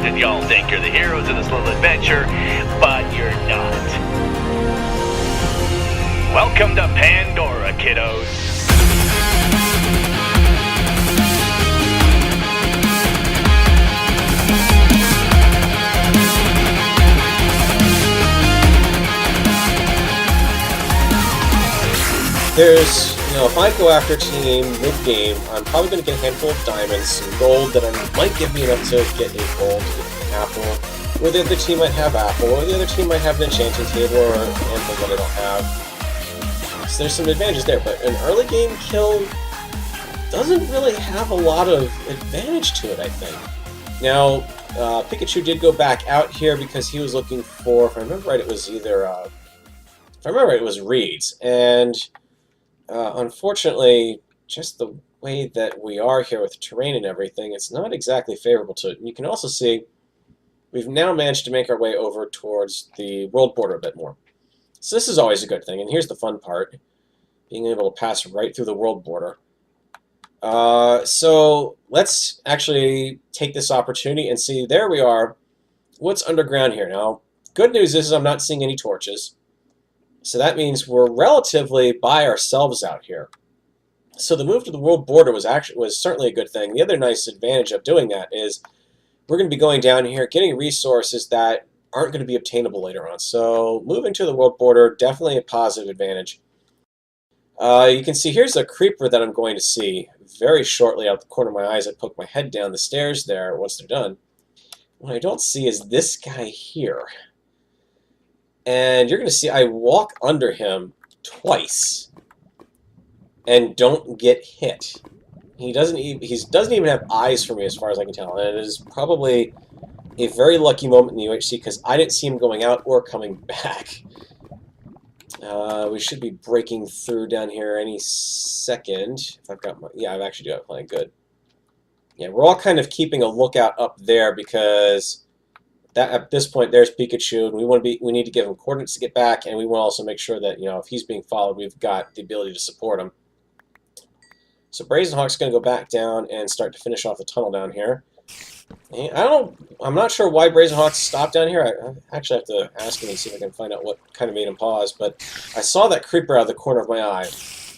and y'all think you're the heroes of this little adventure, but you're not. Welcome to Pandora, kiddos. There's, if I go after a team mid-game, I'm probably going to get a handful of diamonds, some gold that might give me enough to get a gold, to get an apple, or the other team might have apple, or the other team might have an enchanting table, or an anvil that I don't have. So there's some advantages there, but an early game kill doesn't really have a lot of advantage to it, I think. Now, Pikachu did go back out here because he was looking for, if I remember right, it was either, if I remember right, it was reeds, and unfortunately, just the way that we are here with terrain and everything, it's not exactly favorable to it. And you can also see we've now managed to make our way over towards the world border a bit more. So this is always a good thing, and here's the fun part, being able to pass right through the world border. So let's actually take this opportunity and see, there we are, what's underground here. Now, good news is I'm not seeing any torches. So that means we're relatively by ourselves out here. So the move to the world border was certainly a good thing. The other nice advantage of doing that is we're going to be going down here, getting resources that aren't going to be obtainable later on. So moving to the world border, definitely a positive advantage. You can see here's a creeper that I'm going to see very shortly out the corner of my eyes. I poke my head down the stairs there once they're done. What I don't see is this guy here. And you're going to see I walk under him twice and don't get hit. He doesn't even have eyes for me as far as I can tell. And it is probably a very lucky moment in the UHC because I didn't see him going out or coming back. We should be breaking through down here any second. If I've got my, yeah, I actually do have a plan. Good. Yeah, we're all kind of keeping a lookout up there because that at this point there's Pikachu, and we need to give him coordinates to get back, and we want to also make sure that if he's being followed, we've got the ability to support him. So Brazenhawk's going to go back down and start to finish off the tunnel down here. I'm not sure why Brazenhawk stopped down here. I actually have to ask him and see if I can find out what kind of made him pause. But I saw that creeper out of the corner of my eye,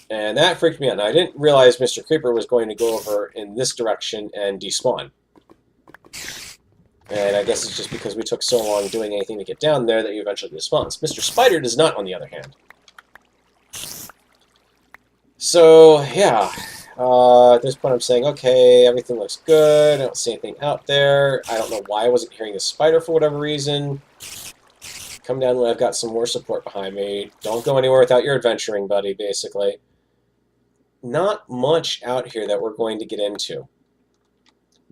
and that freaked me out. And I didn't realize Mr. Creeper was going to go over in this direction and despawn. And I guess it's just because we took so long doing anything to get down there that he eventually despawns. Mr. Spider does not, on the other hand. So, yeah. At this point I'm saying, okay, everything looks good. I don't see anything out there. I don't know why I wasn't hearing the spider for whatever reason. Come down when I've got some more support behind me. Don't go anywhere without your adventuring buddy, basically. Not much out here that we're going to get into.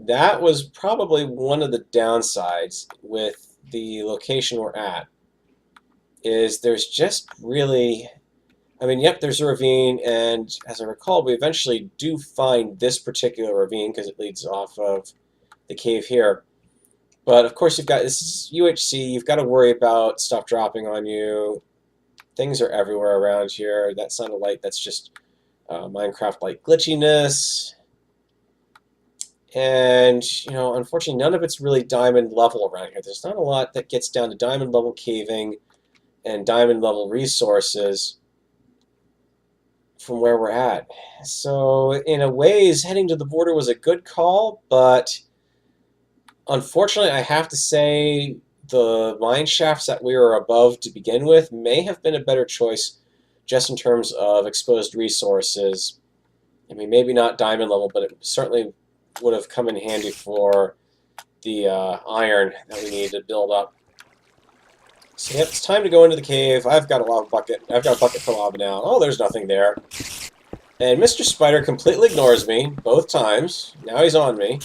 That was probably one of the downsides with the location we're at, is there's just really, yep, there's a ravine, and as I recall, we eventually do find this particular ravine because it leads off of the cave here. But of course, this is UHC, you've got to worry about stuff dropping on you. Things are everywhere around here. That sounded like that's just Minecraft-like glitchiness. And, unfortunately, none of it's really diamond level around here. There's not a lot that gets down to diamond level caving and diamond level resources from where we're at. So, in a ways, heading to the border was a good call, but unfortunately, I have to say the mine shafts that we were above to begin with may have been a better choice just in terms of exposed resources. Maybe not diamond level, but it certainly would have come in handy for the iron that we needed to build up. So yep, it's time to go into the cave. I've got a lava bucket. I've got a bucket for lava now. Oh, there's nothing there. And Mr. Spider completely ignores me both times. Now he's on me.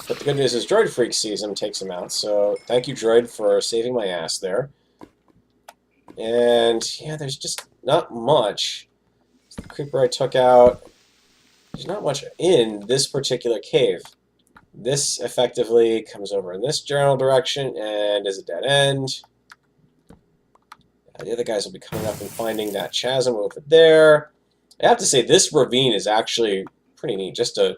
But the good news is DroidFreak sees him, takes him out. So thank you, Droid, for saving my ass there. And yeah, there's just not much. The creeper I took out. There's not much in this particular cave. This effectively comes over in this general direction and is a dead end. The other guys will be coming up and finding that chasm over there. I have to say, this ravine is actually pretty neat. Just a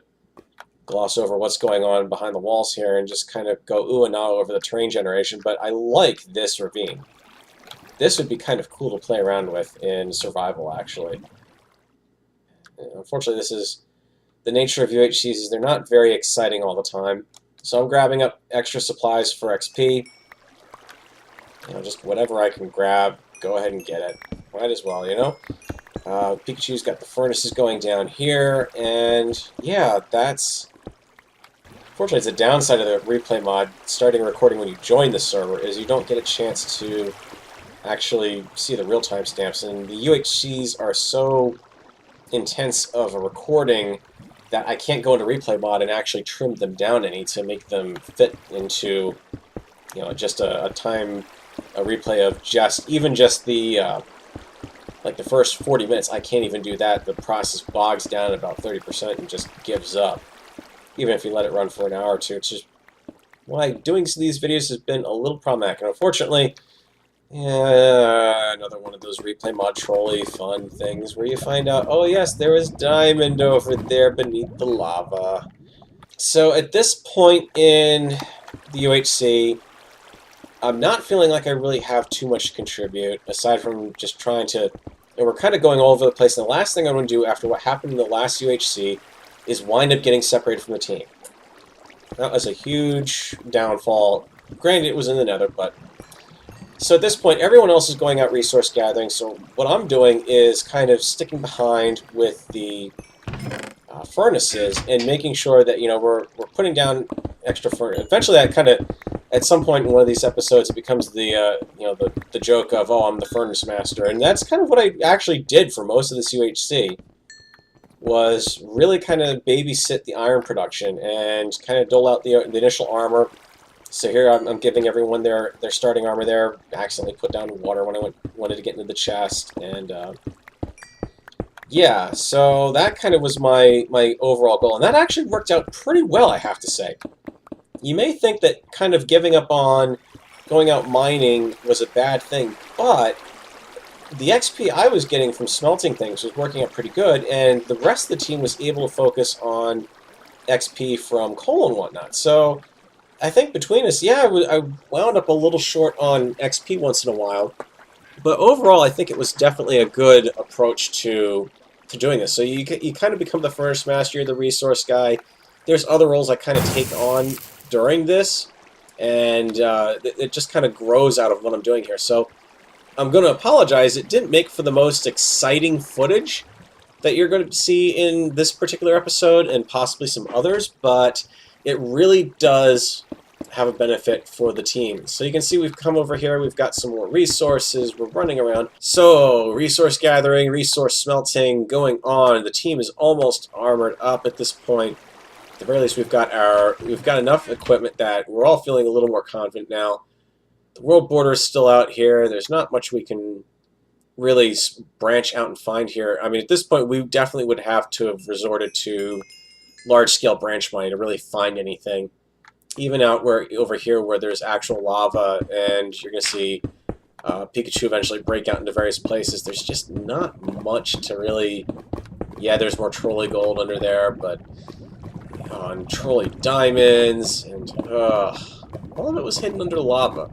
gloss over what's going on behind the walls here and just kind of go ooh and ah over the terrain generation, but I like this ravine. This would be kind of cool to play around with in survival, actually. Unfortunately, this is the nature of UHCs, is they're not very exciting all the time. So I'm grabbing up extra supplies for XP. Just whatever I can grab, go ahead and get it. Might as well, Pikachu's got the furnaces going down here, and yeah, that's... Unfortunately, it's a downside of the replay mod, starting recording when you join the server, is you don't get a chance to actually see the real timestamps, and the UHCs are so intense of a recording that I can't go into replay mod and actually trim them down any to make them fit into, just a replay of even just the like the first 40 minutes. I can't even do that. The process bogs down at about 30% and just gives up. Even if you let it run for an hour or two, it's just why doing these videos has been a little problematic. And unfortunately, another one of those replay mod trolley fun things where you find out, oh yes, there was diamond over there beneath the lava. So at this point in the UHC, I'm not feeling like I really have too much to contribute, aside from just trying to... And we're kind of going all over the place, and the last thing I want to do after what happened in the last UHC is wind up getting separated from the team. That was a huge downfall. Granted, it was in the nether, but... So at this point, everyone else is going out resource gathering, so what I'm doing is kind of sticking behind with the furnaces and making sure that, we're putting down extra furnace. Eventually, that kind of... At some point in one of these episodes, it becomes the the joke of, oh, I'm the furnace master, and that's kind of what I actually did for most of this UHC, was really kind of babysit the iron production and kind of dole out the initial armor. So here I'm giving everyone their starting armor there. I accidentally put down water when I wanted to get into the chest, and yeah, so that kind of was my overall goal, and that actually worked out pretty well, I have to say. You may think that kind of giving up on going out mining was a bad thing, but the XP I was getting from smelting things was working out pretty good, and the rest of the team was able to focus on XP from coal and whatnot. So I think between us, yeah, I wound up a little short on XP once in a while, but overall I think it was definitely a good approach to doing this. So you kind of become the furnace master, you're the resource guy. There's other roles I kind of take on during this, and it just kind of grows out of what I'm doing here. So I'm going to apologize. It didn't make for the most exciting footage that you're going to see in this particular episode and possibly some others, but it really does have a benefit for the team. So you can see we've come over here, we've got some more resources, we're running around. So resource gathering, resource smelting going on. The team is almost armored up at this point. At the very least, we've got enough equipment that we're all feeling a little more confident now. The world border is still out here. There's not much we can really branch out and find here. I mean, at this point, we definitely would have to have resorted to large-scale branch mining to really find anything. Even over here where there's actual lava, and you're going to see Pikachu eventually break out into various places, there's just not much to really... Yeah, there's more trolley gold under there, but... and trolley diamonds, and all of it was hidden under lava.